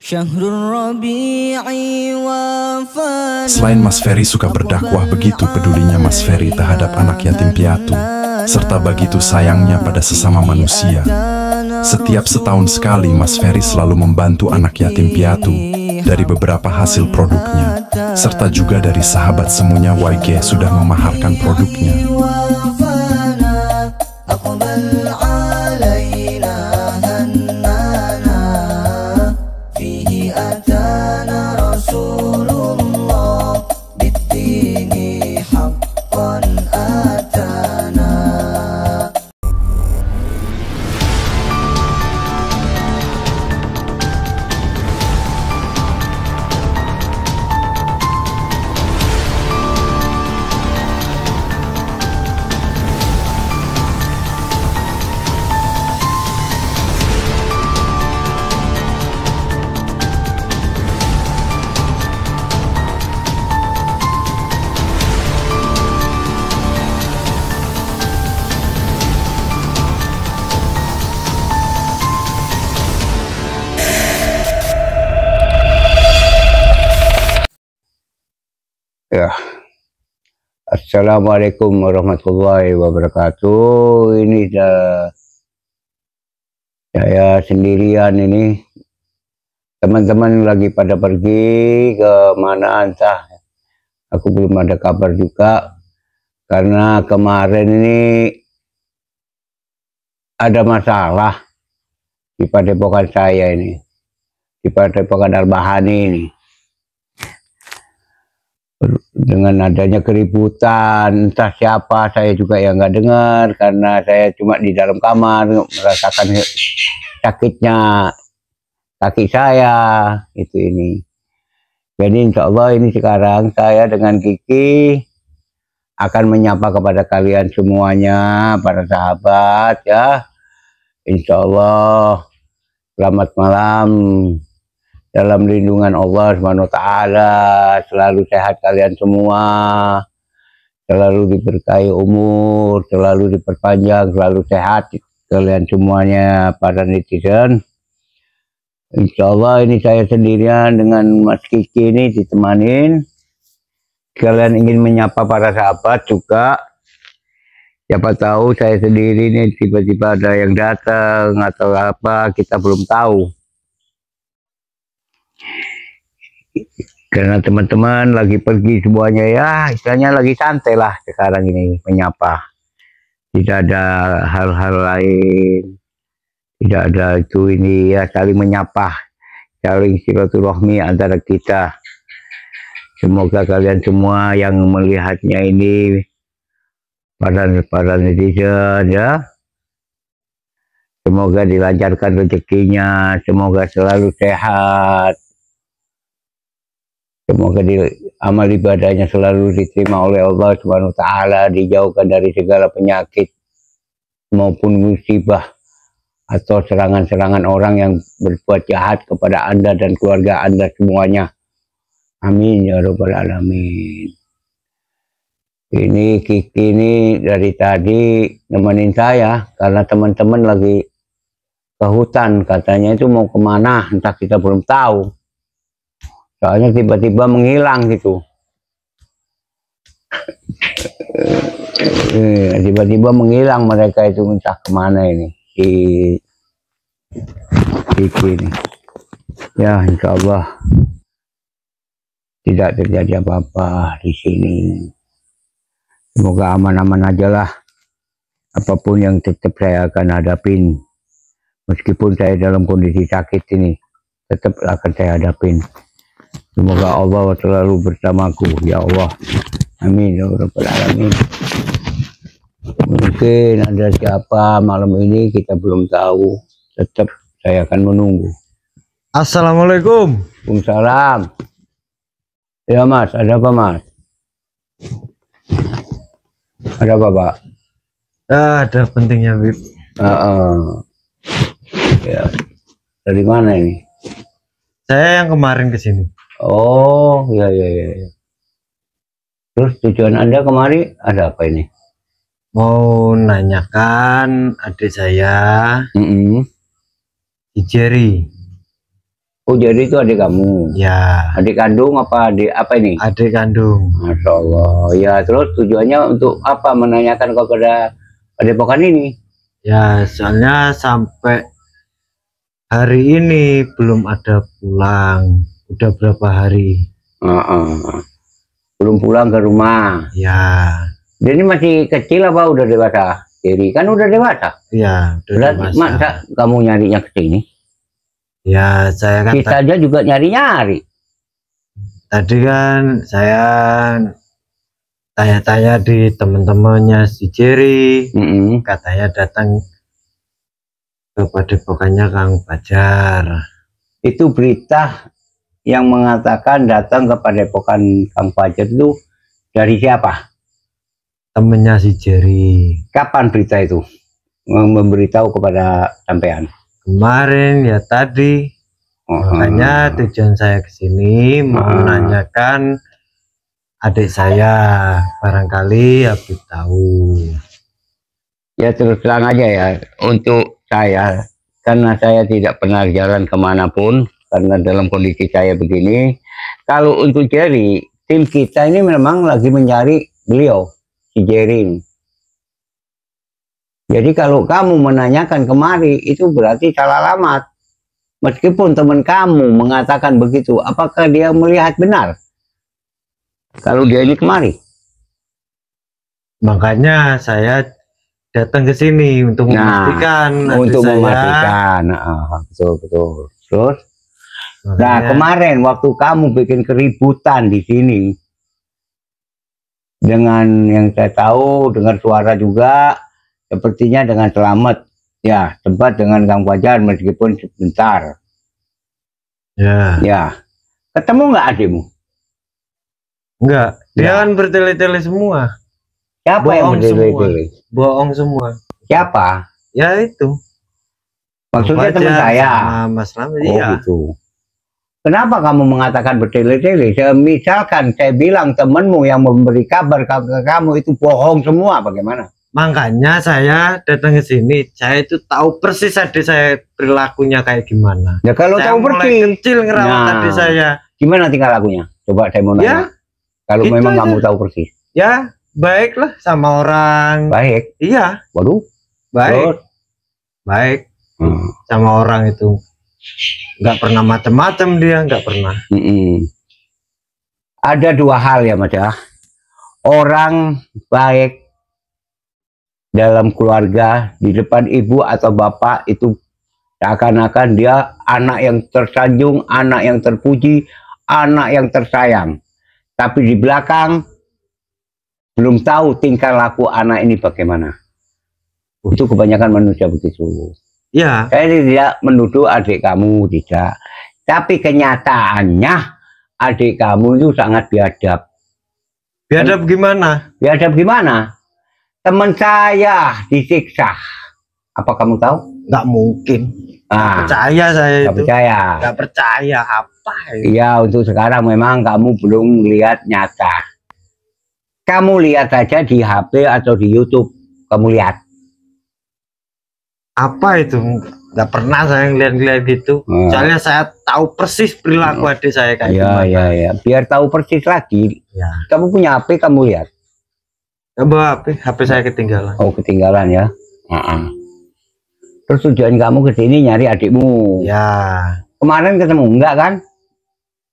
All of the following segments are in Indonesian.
Selain Mas Ferry suka berdakwah, begitu pedulinya Mas Ferry terhadap anak yatim piatu, serta begitu sayangnya pada sesama manusia. Setiap setahun sekali Mas Ferry selalu membantu anak yatim piatu dari beberapa hasil produknya, serta juga dari sahabat semuanya YG sudah memaharkan produknya. Ya, Assalamualaikum warahmatullahi wabarakatuh. Ini saya sendirian ini. Teman-teman lagi pada pergi ke mana entah. Aku belum ada kabar juga. Karena kemarin ini ada masalah di padepokan saya ini. Di padepokan Al-Bahani ini. Dengan adanya keributan, entah siapa, saya juga yang nggak dengar, karena saya cuma di dalam kamar merasakan sakitnya kaki saya itu ini. Jadi insya Allah ini sekarang saya dengan Kiki akan menyapa kepada kalian semuanya, para sahabat ya. Insya Allah selamat malam. Dalam lindungan Allah SWT, selalu sehat kalian semua, selalu diberkahi umur, selalu diperpanjang, selalu sehat kalian semuanya, para netizen. Insya Allah ini saya sendirian dengan Mas Kiki ini ditemanin. Kalian ingin menyapa para sahabat juga. Siapa tahu saya sendiri ini tiba-tiba ada yang datang atau apa, kita belum tahu. Karena teman-teman lagi pergi semuanya ya, istilahnya lagi santai lah sekarang ini menyapa. Tidak ada hal-hal lain, tidak ada itu ini ya, saling menyapa, saling silaturahmi antara kita. Semoga kalian semua yang melihatnya ini, para netizen ya, semoga dilancarkan rezekinya, semoga selalu sehat. Semoga amal ibadahnya selalu diterima oleh Allah SWT, dijauhkan dari segala penyakit maupun musibah atau serangan-serangan orang yang berbuat jahat kepada Anda dan keluarga Anda semuanya. Amin ya Rabbal Alamin. Ini Kiki ini dari tadi nemenin saya karena teman-teman lagi ke hutan, katanya itu mau kemana, entah kita belum tahu. Soalnya tiba-tiba menghilang gitu. Tiba-tiba menghilang mereka itu, entah kemana ini. Di ini. Ya insya Allah tidak terjadi apa-apa di sini. Semoga aman-aman aja lah. Apapun yang tetap saya akan hadapin. Meskipun saya dalam kondisi sakit ini, tetap akan saya hadapin. Semoga Allah selalu bersamaku, ya Allah. Amin ya Rabbal Alamin. Mungkin ada siapa malam ini kita belum tahu. Tetap saya akan menunggu. Assalamualaikum. Waalaikumsalam. Ya Mas, ada apa Mas? Ada apa Pak? Ada pentingnya Bib. Ya. Dari mana ini? Saya yang kemarin ke sini. Oh, ya. Terus tujuan Anda kemari ada apa ini? Mau nanyakan adik saya, si Jerry. Oh, jadi itu adik kamu. Ya, Adik kandung apa adik apa ini? adik kandung. Masya Allah. Ya, terus tujuannya untuk apa menanyakan kepada padepokan ini? Ya, soalnya sampai hari ini belum ada pulang. Udah berapa hari? Belum pulang ke rumah. Ya, Dia ini masih kecil apa udah dewasa? Jadi kan udah dewasa. ya, udah Berarti dewasa. masa kamu nyarinya ke sini? Ya, saya kan Kita aja juga nyari-nyari. tadi kan saya tanya-tanya di teman-temannya si Jerry, katanya datang ke padepokannya Kang Fajar. Itu berita yang mengatakan datang ke padepokan Kang Fajar itu dari siapa? Temennya si Jerry. Kapan berita itu memberitahu kepada sampean? Kemarin ya tadi. Makanya tujuan saya ke sini mau menanyakan adik saya, barangkali Habib tahu. Ya terus terang aja ya, untuk saya, karena saya tidak pernah jalan kemanapun, karena dalam kondisi saya begini, kalau untuk Jerry, tim kita ini memang lagi mencari beliau, si Jerry ini. Jadi kalau kamu menanyakan kemari, itu berarti salah alamat. Meskipun teman kamu mengatakan begitu, apakah dia melihat benar kalau dia ini kemari? Makanya saya datang ke sini untuk memastikan. Untuk memastikan, betul. Terus, nah kemarin waktu kamu bikin keributan di sini, dengan yang saya tahu, dengar suara juga, sepertinya dengan Selamat. Ya, sempat dengan Kang Fajar meskipun sebentar. Ya. Ketemu nggak adikmu? Enggak, dia kan bertele-tele semua. Siapa yang bertele-tele? Bohong semua. Siapa? Ya itu. Maksudnya teman saya. Sama Mas Slamet, iya. Gitu. Kenapa kamu mengatakan bertele-tele? Misalkan saya bilang temanmu yang memberi kabar ke kamu itu bohong semua, bagaimana? Makanya saya datang ke sini, saya itu tahu persis adik saya perilakunya kayak gimana. Ya kalau saya tahu mulai persis, kecil ngerawat adik saya. Gimana tingkah lakunya? Coba saya mau nanya. Ya, kalau gitu memang aja. kamu tahu persis. Ya, baiklah sama orang. Baik. Iya. Waduh. Baik. Terus? Baik. Sama orang itu. Nggak pernah macam-macam dia, nggak pernah. Ada dua hal ya Mas ya. Orang baik dalam keluarga, di depan ibu atau bapak itu seakan-akan dia anak yang tersanjung, anak yang terpuji, anak yang tersayang. Tapi di belakang belum tahu tingkah laku anak ini bagaimana. Itu kebanyakan manusia begitu. Ya. Saya tidak menuduh adik kamu, tidak. Tapi kenyataannya adik kamu itu sangat biadab. Biadab gimana? Biadab gimana? Teman saya disiksa. Apa kamu tahu? Nggak mungkin. Nah, percaya saya nggak itu. percaya. Nggak percaya apa itu? Iya, untuk sekarang memang kamu belum lihat nyata. Kamu lihat saja di HP atau di YouTube. Kamu lihat. Apa itu? Nggak pernah saya ngeliat-ngeliat gitu. Soalnya saya tahu persis perilaku adik saya kayak gimana. Iya. Biar tahu persis lagi. Ya. Kamu punya HP, kamu lihat. Bawa HP saya ketinggalan. Oh, ketinggalan ya. Terus tujuan kamu ke sini nyari adikmu. Ya. Kemarin ketemu enggak kan?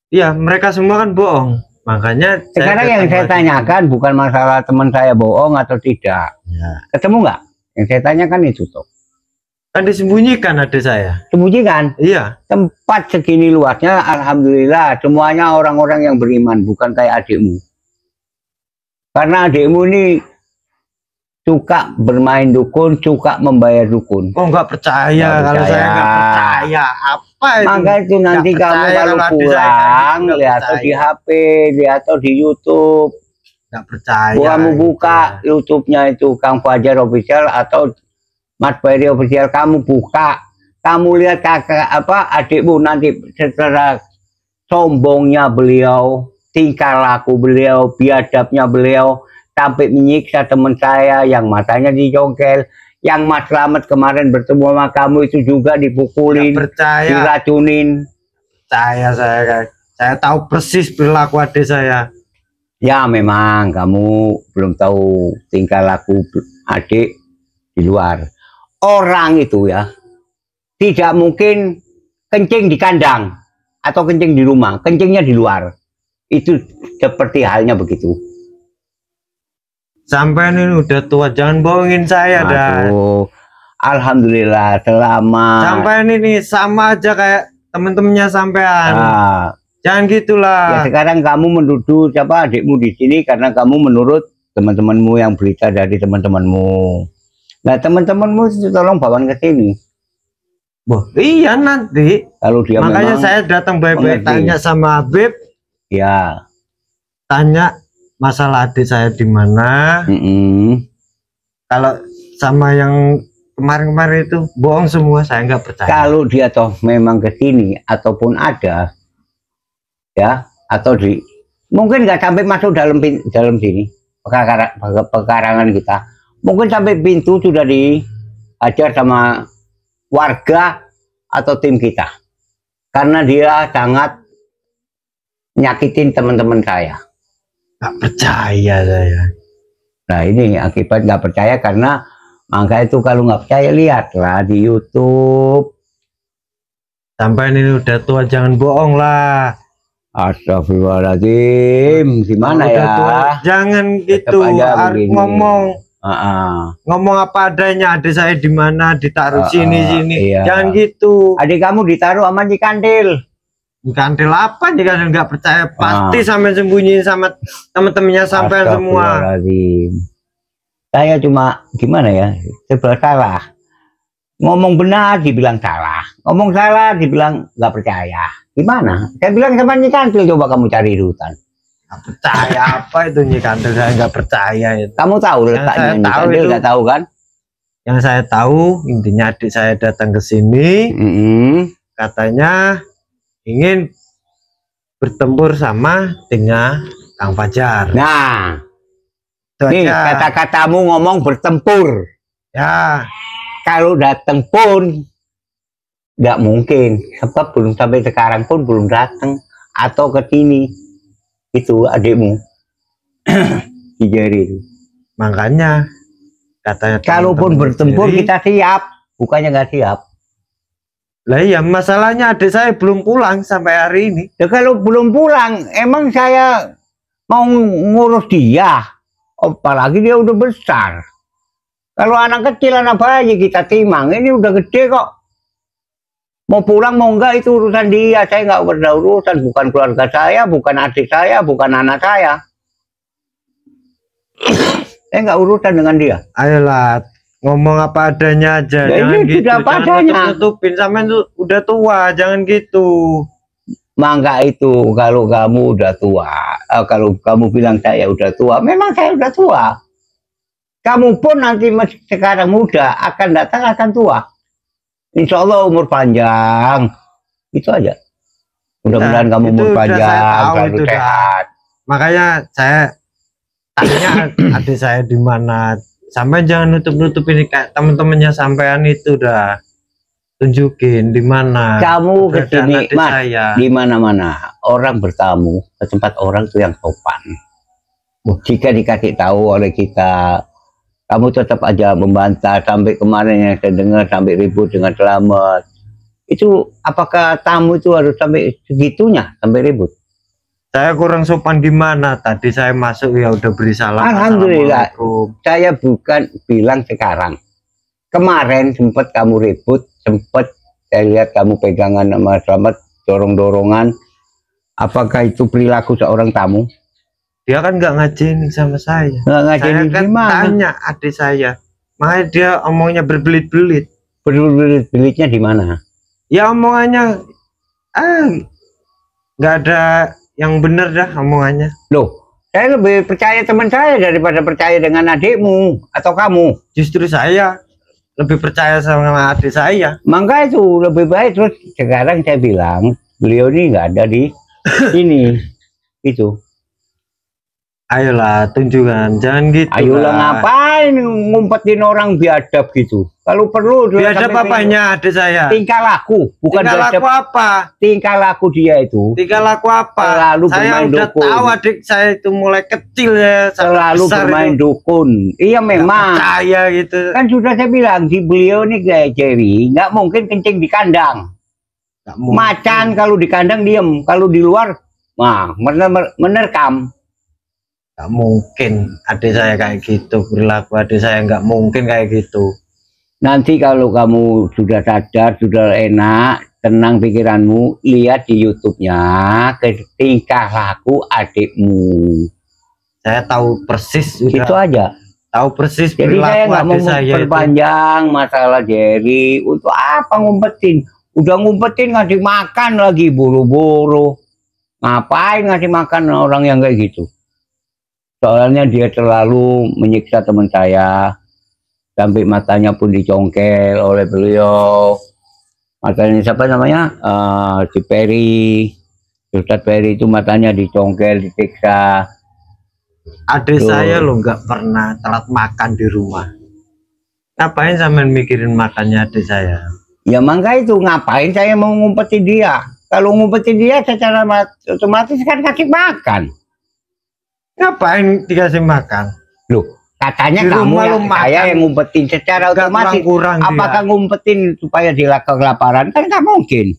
Iya, mereka semua kan bohong. Makanya sekarang yang saya tanyakan bukan masalah teman saya bohong atau tidak. Ya. Ketemu enggak? Yang saya tanyakan itu tuh. Kan disembunyikan adik saya. Sembunyikan? Iya. Tempat segini luasnya, alhamdulillah semuanya orang-orang yang beriman, bukan kayak adikmu. Karena adikmu ini suka bermain dukun, suka membayar dukun. Oh, nggak percaya. Kalau saya nggak percaya. Apa itu? Maka itu nanti kamu kalau pulang lihat di HP, lihat di YouTube. Nggak percaya. Kamu buka YouTube-nya itu Kang Fajar Official atau Mas Ferry Official, kamu buka, kamu lihat kakak adikmu nanti secara sombongnya beliau, tingkah laku beliau, biadabnya beliau, sampai menyiksa teman saya yang matanya dicongkel, yang Mas Slamet kemarin bertemu sama kamu itu juga dipukulin, diracunin. percaya saya tahu persis perilaku adik saya. Ya memang kamu belum tahu tingkah laku adik di luar. Orang itu ya tidak mungkin kencing di kandang atau kencing di rumah, kencingnya di luar. Itu seperti halnya begitu. Sampai ini udah tua, jangan bohongin saya dah. Alhamdulillah selama sampai ini nih sama aja kayak temen-temennya sampean. Jangan gitulah. Ya sekarang kamu menuduh siapa adikmu di sini karena kamu menurut teman-temanmu yang berita dari teman-temanmu. Nah teman-temanmu tolong bawa ke sini. Boh, iya nanti. Kalau dia makanya saya datang baik-baik tanya sama Habib. Ya. Tanya masalah adik saya di mana. Kalau sama yang kemarin-kemarin itu bohong semua, saya nggak percaya. Kalau dia toh memang ke sini ataupun ada. Ya, atau mungkin nggak sampai masuk dalam sini pekarangan kita, mungkin sampai pintu sudah diajar sama warga atau tim kita karena dia sangat nyakitin teman-teman saya. Nggak percaya saya. Nah ini akibat nggak percaya karena maka itu kalau nggak percaya lihatlah di YouTube. Sampai ini udah tua jangan bohong lah. Astagfirullahaladzim, gimana ya? Tua, jangan gitu, ngomong apa adanya. Adik saya di mana ditaruh sini. Iya. Jangan gitu. Adik kamu ditaruh sama Cikandil. Cikandil apa? Cikandil nggak percaya, pasti sampai sembunyi sama teman-temannya sampai semua. Saya cuma gimana ya? Serba salah. Ngomong benar dibilang salah, ngomong salah dibilang nggak percaya. Gimana? Saya bilang sama Cikandil, coba kamu cari di hutan. Nggak percaya apa itu Cikandil? Saya nggak percaya itu. Kamu tahu letaknya Cikandil, nggak tahu kan? Yang saya tahu intinya adik saya datang ke sini, katanya ingin bertempur sama timnya Kang Fajar. Nah, nih kata-katamu ngomong bertempur. Ya. Kalau datang pun nggak mungkin, sebab belum sampai sekarang pun belum datang atau ke sini itu adikmu Hijari itu. Makanya katanya kalaupun bertempur kita siap, bukannya nggak siap. Lah iya masalahnya adik saya belum pulang sampai hari ini. Ya, kalau belum pulang, emang saya mau ngurus dia, apalagi dia udah besar. Kalau anak kecil, anak bayi kita timang, ini udah gede kok. Mau pulang mau enggak itu urusan dia, saya nggak berurusan, bukan keluarga saya, bukan adik saya, bukan anak saya. Saya nggak urusan dengan dia. Ayolah, ngomong apa adanya aja, ya, jangan gitu, jangan tutupin, sama itu udah tua, jangan gitu. Mangga itu kalau kamu udah tua, kalau kamu bilang saya udah tua, memang saya udah tua. Kamu pun nanti masih sekarang muda, akan datang akan tua. Insya Allah umur panjang. Itu aja. Mudah-mudahan kamu umur panjang, selalu sehat. Makanya saya tanya adik saya di mana. Sampai jangan nutup-nutupin kayak teman-temannya sampean itu udah tunjukin di mana. Kamu kesini, Mas, di mana-mana orang bertamu ke tempat orang itu yang sopan. Jika dikasih tahu oleh kita, kamu tetap aja membantah. Sampai kemarin yang saya dengar sampai ribut dengan Selamat. Itu apakah tamu itu harus sampai segitunya, sampai ribut? Saya kurang sopan gimana? Tadi saya masuk ya udah beri salam. Alhamdulillah. Saya bukan bilang sekarang. Kemarin sempat kamu ribut, sempat saya lihat kamu pegangan sama Selamat, dorong-dorongan. Apakah itu perilaku seorang tamu? Dia kan nggak ngajarin sama saya. Nggak ngajarin saya kan gimana? Tanya adik saya, makanya dia omongnya berbelit-belit. Berbelit-belitnya di mana? Ya omongannya, nggak ada yang bener dah omongannya. Loh, saya lebih percaya teman saya daripada percaya dengan adikmu atau kamu. Justru saya lebih percaya sama adik saya. Maka itu lebih baik. Terus sekarang saya bilang beliau ini nggak ada di sini. Itu. Ayolah tunjukkan, jangan gitu. Ayolah ngapain ngapain ngumpetin orang biadab gitu? Kalau perlu biadab apanya adik saya? Tingkah laku, bukan tingkah biadab. laku apa? Tingkah laku dia itu. Tingkah laku apa? Selalu saya bermain udah dukun. tahu adik saya itu mulai kecil ya, Selalu bermain dukun. Iya memang. Saya gitu. Kan sudah saya bilang di beliau nih kayak Jerry, nggak mungkin kencing di kandang. Macan kalau di kandang diem, kalau di luar, menerkam. Nggak mungkin adik saya kayak gitu, perilaku adik saya nggak mungkin kayak gitu. Nanti kalau kamu sudah sadar, sudah enak, tenang pikiranmu, lihat di YouTube-nya tingkah laku adikmu. Saya tahu persis, Itu aja. Tahu persis. Jadi saya nggak mau memperpanjang masalah Jerry. Untuk apa ngumpetin? Udah ngumpetin ngasih makan lagi buru-buru. Ngapain ngasih makan orang yang kayak gitu? Soalnya dia terlalu menyiksa teman saya, sampai matanya pun dicongkel oleh beliau. Matanya siapa namanya? Si Peri, Ustadz Peri itu matanya dicongkel, disiksa. Adik saya lo nggak pernah telat makan di rumah. Ngapain sampean mikirin makannya adik saya? Ya mangga itu ngapain saya mau ngumpetin dia? Kalau ngumpetin dia secara otomatis kan kasih makan. Ngapain dikasih makan? Loh, katanya di kamu yang saya yang ngumpetin secara otomatis. Kurang apakah dia ngumpetin supaya dia kelaparan? Kan nggak mungkin.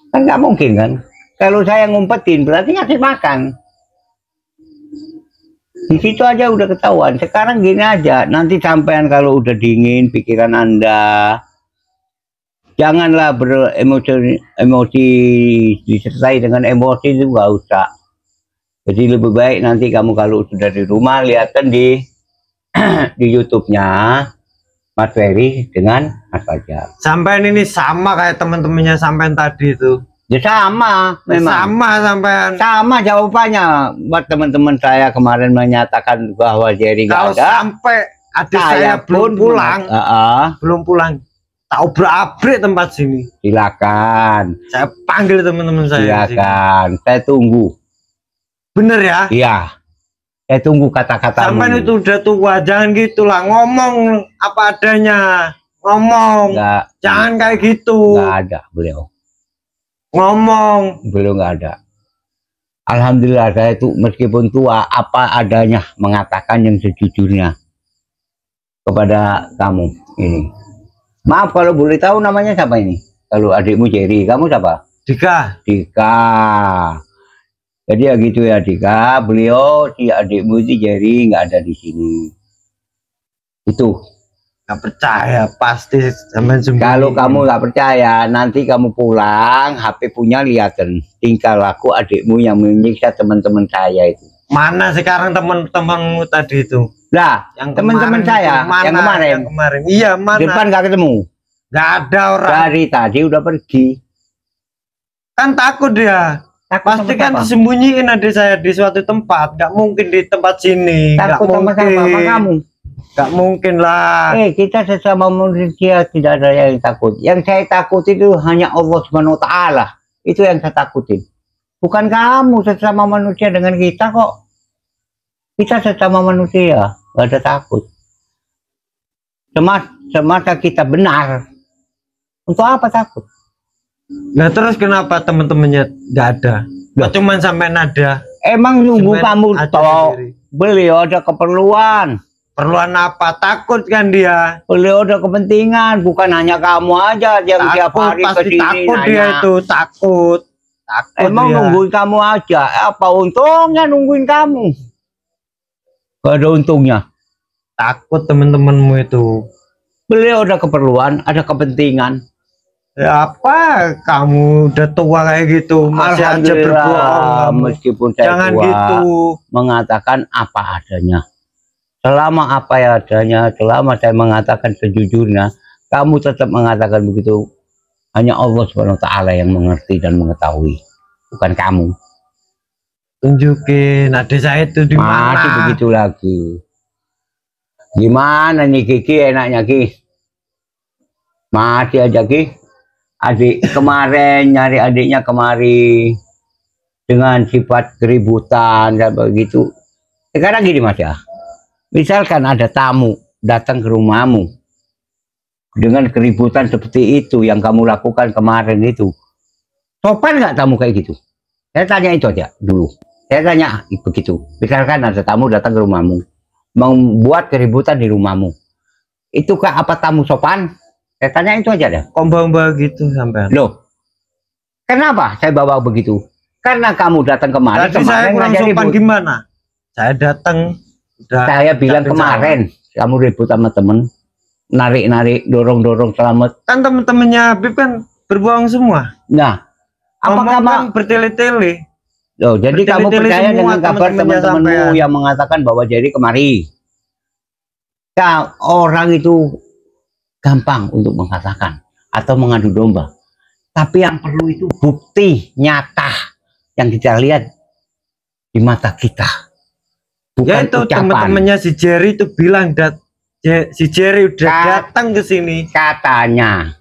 Kan nggak mungkin kan? Kalau saya ngumpetin berarti ngasih makan. Di situ aja udah ketahuan. Sekarang gini aja, nanti sampean kalau udah dingin pikiran Anda, janganlah emosi disertai dengan emosi, itu nggak usah. Jadi lebih baik nanti kamu kalau sudah di rumah lihatkan di di YouTube-nya Mas Ferry dengan Mas Fajar. Sampean ini sama kayak teman-temannya sampean tadi itu. Ya sama, memang. Sama sampean. Sama jawabannya. Buat teman-teman saya kemarin menyatakan bahwa Jerry nggak ada. Kalau sampai adik saya belum pulang, belum pulang. Tak obrak-abrik tempat sini. Silakan. Saya panggil teman-teman saya. Silakan. Saya tunggu. Bener ya? Iya. Saya tunggu kata-katamu. Sampai itu udah tua, jangan gitulah. Ngomong apa adanya. Ngomong. Nggak, jangan kayak gitu. Nggak ada beliau. Ngomong. Beliau nggak ada. Alhamdulillah saya itu meskipun tua apa adanya mengatakan yang sejujurnya kepada kamu ini. Maaf kalau boleh tahu namanya siapa ini? Kalau adikmu Jerry, kamu siapa? Dika. Dika. Jadi ya gitu ya Dika. Beliau si adikmu itu Jerry nggak ada di sini. Itu. Nggak percaya pasti sampai sembunyi. Kalau kamu nggak percaya, nanti kamu pulang, HP punya lihatin tingkah laku adikmu yang menyiksa teman-teman saya itu. Mana sekarang teman-temanmu tadi itu? Lah, yang teman-teman saya yang kemarin. Yang kemarin. Iya, mana? Depan nggak ketemu. Nggak ada orang. Dari tadi udah pergi. Kan takut dia. Pasti kan disembunyiin adik saya di suatu tempat. Nggak mungkin di tempat sini. Takut sama kamu. Gak mungkin lah. Kita sesama manusia tidak ada yang takut. Yang saya takut itu hanya Allah Subhanahu wa Ta'ala. Itu yang saya takutin. Bukan kamu sesama manusia dengan kita kok. Kita sesama manusia, gak ada takut. Semasa kita benar, untuk apa takut? Nah terus kenapa teman-temannya gak ada? Cuman sampai nada. Emang nunggu kamu toh. Beliau ada keperluan. Perluan apa? Takut kan dia. Beliau ada kepentingan, bukan hanya kamu aja yang tiap hari pasti kesini takut nanya. Dia itu takut. Emang dia nungguin kamu aja. Apa untungnya nungguin kamu? Gak ada untungnya. Takut teman-temanmu itu. Beliau ada keperluan, ada kepentingan. Ya apa? Kamu udah tua kayak gitu masih aja berbohong. Meskipun saya jangan tua, gitu. Mengatakan apa adanya. Selama apa ya adanya, selama saya mengatakan sejujurnya, kamu tetap mengatakan begitu. Hanya Allah Subhanahu wa Ta'ala yang mengerti dan mengetahui, bukan kamu. Tunjukin adik saya itu di mana? Masih begitu lagi. Gimana nih Kiki enaknya Ki? Masih aja Ki. Adik kemarin nyari adiknya kemari dengan sifat keributan dan begitu. Sekarang gini Mas ya, misalkan ada tamu datang ke rumahmu dengan keributan seperti itu yang kamu lakukan kemarin itu, sopan nggak tamu kayak gitu? Saya tanya itu aja dulu. Saya tanya begitu. Misalkan ada tamu datang ke rumahmu, membuat keributan di rumahmu, itu apa tamu sopan? Saya tanya itu aja deh. Kok mbak gitu sampai? Loh, kenapa saya bawa begitu? Karena kamu datang kemarin. Tadi saya kurang sopan gimana? Saya datang. Saya bilang kemarin kamu ribut sama temen, narik-narik, dorong-dorong selamat. Kan temen-temennya Habib kan berbohong semua. Nah, apakah kan bertele-tele? Loh, jadi kamu percaya dengan kabar teman-temanmu yang mengatakan bahwa Jerry kemari? Nah, orang itu gampang untuk mengatakan atau mengadu domba, tapi yang perlu itu bukti nyata yang kita lihat di mata kita, bukan ya itu teman-temannya si Jerry itu bilang si Jerry udah datang ke sini katanya.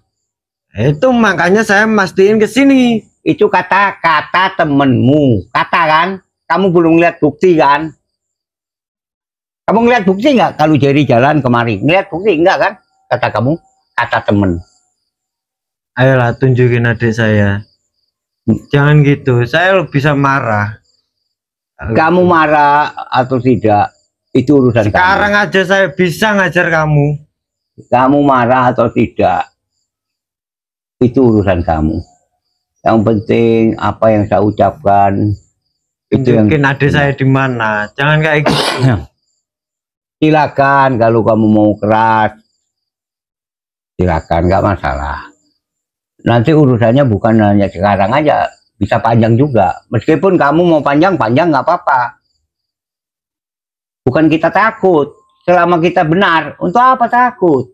Itu makanya saya mastiin ke sini. Itu kata temenmu, kata kan? Kamu belum lihat bukti kan? Kamu ngeliat bukti nggak kalau Jerry jalan kemari? Ngeliat bukti enggak kan? Kata kamu, kata temen. Ayolah tunjukin adik saya. Jangan gitu, saya bisa marah. Kamu marah atau tidak, itu urusan sekarang kamu. Aja saya bisa ngajar kamu. Kamu marah atau tidak, itu urusan kamu. Yang penting apa yang saya ucapkan, tunjukin adik saya di mana. Jangan kayak gitu. Silakan kalau kamu mau keras. Silakan, nggak masalah. Nanti urusannya bukan hanya sekarang aja, bisa panjang juga. Meskipun kamu mau panjang nggak apa-apa. Bukan kita takut, selama kita benar. Untuk apa takut?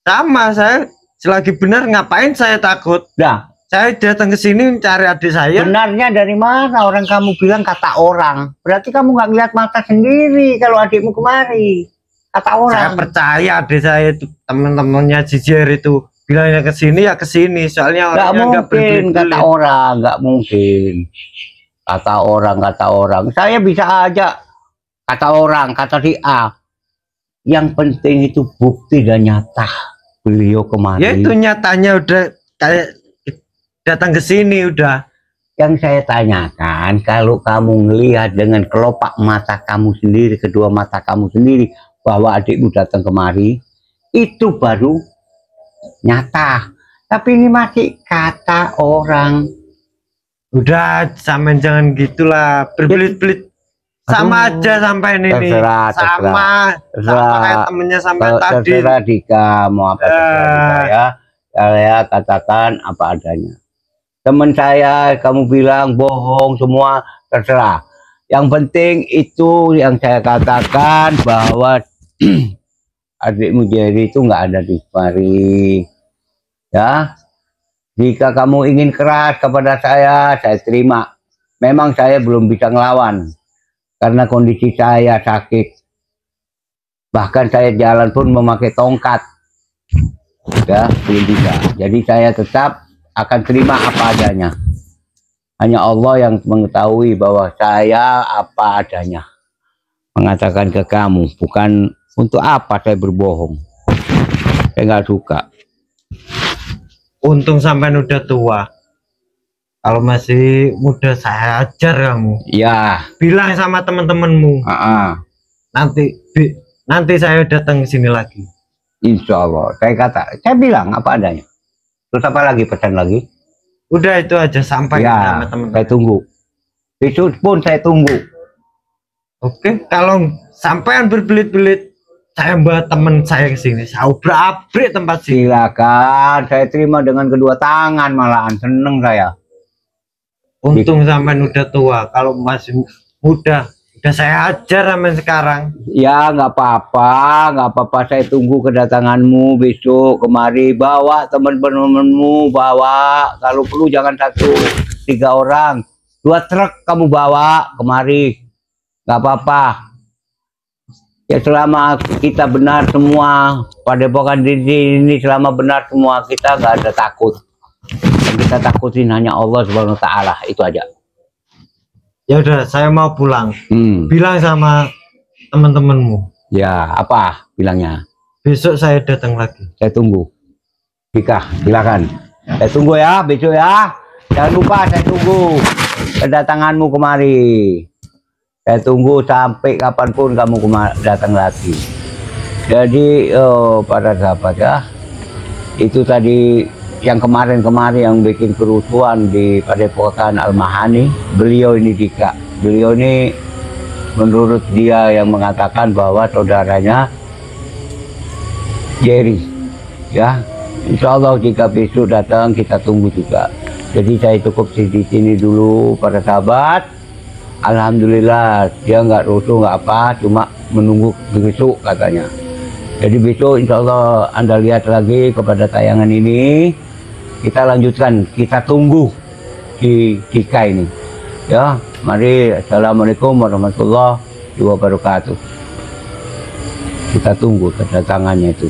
Sama, saya selagi benar ngapain saya takut? Nah, saya datang ke sini mencari adik saya. Benarnya dari mana? Orang kamu bilang kata orang. Berarti kamu nggak lihat mata sendiri kalau adikmu kemari. Kata orang. Saya percaya adik saya itu teman-temannya Jijer itu bilangnya ke sini ya ke sini. Soalnya nggak mungkin kata orang, nggak mungkin. Kata orang. Saya bisa aja kata orang, kata si A. Yang penting itu bukti dan nyata beliau kemarin. Ya itu nyatanya udah kayak datang ke sini udah. Yang saya tanyakan, kalau kamu ngelihat dengan kelopak mata kamu sendiri, kedua mata kamu sendiri, bahwa adikmu datang kemari, itu baru nyata. Tapi ini masih kata orang. Udah, sampean jangan gitulah, berbelit-belit. Sama aja sampai ini. Sama kayak temennya sampai tadi. Terserah Dika, mau apa terserah saya katakan apa adanya. Teman saya, kamu bilang bohong semua, terserah. Yang penting itu yang saya katakan bahwa adikmu Jerry itu nggak ada di mari. Ya, jika kamu ingin keras kepada saya terima. Memang saya belum bisa ngelawan karena kondisi saya sakit. Bahkan saya jalan pun memakai tongkat. Ya, belum bisa. Jadi saya tetap akan terima apa adanya. Hanya Allah yang mengetahui bahwa saya apa adanya. Mengatakan ke kamu, bukan untuk apa saya berbohong. Saya nggak suka. Untung sampai udah tua. Kalau masih muda saya ajar kamu. Ya. Bilang sama teman-temanmu. Nanti saya datang ke sini lagi. Insya Allah. Saya bilang apa adanya. Terus apa lagi pesan lagi? Udah itu aja sampai ya, sama teman-teman. Saya tunggu. Besok pun saya tunggu. Oke, kalau sampean berbelit-belit, saya bawa teman saya ke sini. Saya obrak-abrik tempat sini. Silakan, saya terima dengan kedua tangan, malahan seneng saya. Untung sampean udah tua. Kalau masih muda, udah saya ajar sampean sekarang. Ya nggak apa-apa, saya tunggu kedatanganmu besok kemari. Bawa teman-temanmu, bawa. Kalau perlu jangan 1, 3 orang, 2 truk kamu bawa kemari. Nggak apa-apa. Ya selama kita benar semua, padepokan ini selama benar semua, kita nggak ada takut. Yang kita takutin hanya Allah Subhanahu wa Ta'ala, itu aja. Ya udah, saya mau pulang. Hmm. Bilang sama teman-temanmu. Ya, apa bilangnya? Besok saya datang lagi. Saya tunggu. Dika, silakan. Saya tunggu ya, besok ya. Jangan lupa saya tunggu kedatanganmu kemari. Saya tunggu sampai kapanpun kamu datang lagi. Jadi, para sahabat ya, itu tadi yang kemarin-kemarin yang bikin kerusuhan di Padepokan Al-Mahani. Beliau ini Dika. Beliau ini menurut dia yang mengatakan bahwa saudaranya Jerry, ya, insya Allah jika besok datang kita tunggu juga. Jadi saya cukup di sini dulu para sahabat. Alhamdulillah dia nggak rusuh nggak apa, cuma menunggu besok katanya. Jadi besok insya Allah Anda lihat lagi kepada tayangan ini, kita lanjutkan, kita tunggu di Dika ini. Ya, mari. Assalamualaikum warahmatullahi wabarakatuh. Kita tunggu kedatangannya itu.